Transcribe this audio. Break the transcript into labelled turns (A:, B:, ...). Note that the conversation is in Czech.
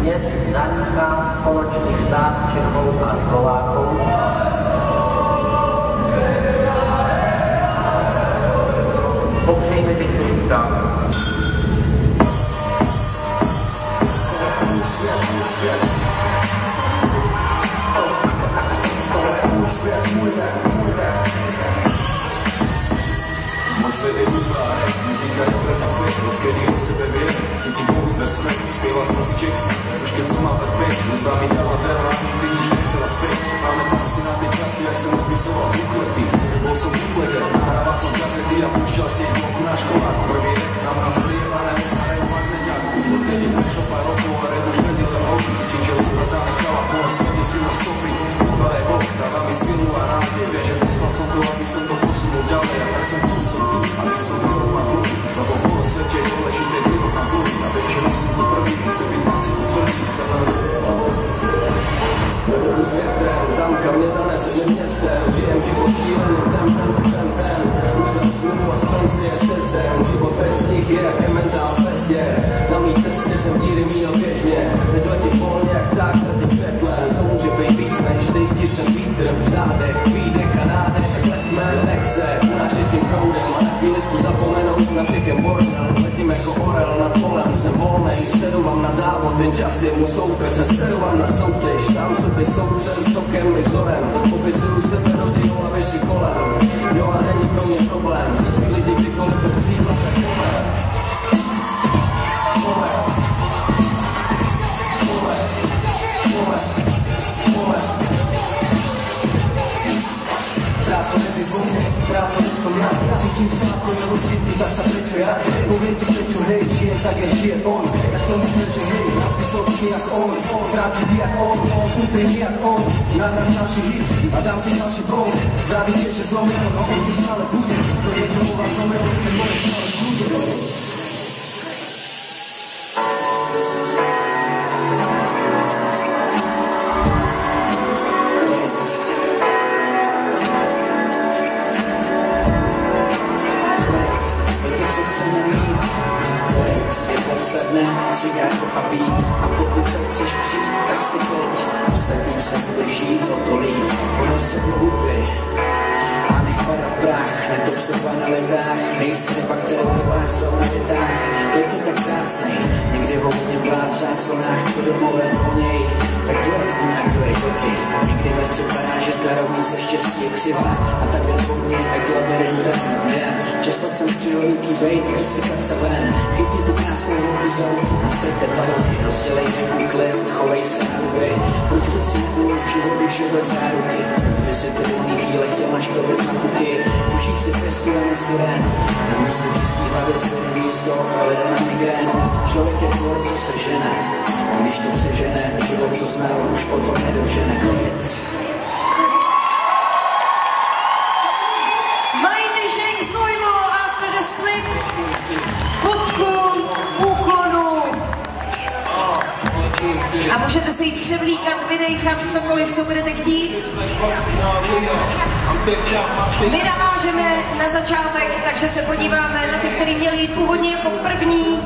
A: Dnes zaniká spoločný štát Čechov a Slovákov. Popřejme teď stát.
B: Můj svět je útvar, muzika je obrata fit, odkedy o sebe věřím, cítím pohudné smet, zpěval jsem si Jackson, už keď som mal tak pět, hudba mi dala veľa, nikdy nič nechcela zpět, ale mám si na ty časy, jak jsem odpisoval bukletý, bol som bootlegger, nahrával som kazety a púšťal si vonku na školáku, prvý rek, nám nás prievané, osmarejú magneťáku, odtedy prešlo pár rokov a red už není len hobby, cítim, že hudba zanechala v mojom svete silno stopy, hudba je Boh, dáva mi stylu a nádej, vie, že dostal som to, aby som to posunul ďalej, a tak som tu, abych som druhou a druhý, lebo v mojom svete je dôležité život na druhý, a viem, že musím tu prvý, chce byť na silu tvrdý, chce len nebudu světem, tam kam mě zanese mě městem, žijem život šíleným tempem, už jsem znovu a spenci je cestem, život bez nich je jak mentál festě, na mý cestě jsem díry míl běžně, teď letím volně jak pták letím světlem, co může být víc než cítit ten vítr v zádech, výdech a nádech, tak letíme, nech se unášet tím proudem a na chvíli zkus zapomenout na všechen bordel, letím jako orel nad polem, jsem volnej, stedu vám na závod, ten čas je mu soupeř, stedu vám na soutěž, sám sobě soudcem, sokem i vzorem, popisuju sebe rodinou a věci kolem, jo a není pro mě problém, říct mi lidi kdykoliv bez křídla, tak cítím sa ako jeho sítu, tak sa prečo ja poviem ti prečo, hej, žijem tak, jak žije on, jak to myslel, že hej, navždy sloky jak on, pravdivý jak on, úprimný jak on, nahrám ďalší hit a dám si ďalší blok, závidíte, že zlomil, no on tu stále bude, to jednoho vám zlomil, ten môže stále bude.
C: Cigáro a být, a pokud se chceš přijít, tak si teď, ostatním se bude žít o to líp, ono se do hudby a nech padat prach, netop se v banalitách, nejsi ryba, kterou ty jsou na větách, klid je tak vzácnej, někdy ho hodně plát v záclonách, co domluvem o něj, tak dělat jinak to je koky, nikdy nepřipadá, že ta rovnice štěstí je křivá, a tak jen po mně jak labirintem, jen, často jsem přihodnutý bejt, vysykat se ven, chytni tu krásnou hobuzou, nastrojte balony, rozdělej nějaký klid, chovej se na ruby, proč by si nebylo v životě všechny záruky, kdyby si ty volný chvíle chtěl naškobit na kuky, uších si festivaly sirén, na místo čistý hlavy zbyl místo, ale na migrénu, člověk je tvor, co se žene, a když to přežene, život, co znal, už potom nedožene klid.
D: A můžete se jít převlíkat, vydejchat, cokoliv, co budete chtít. My navážeme na začátek, takže se podíváme na ty, který měli jít původně jako první.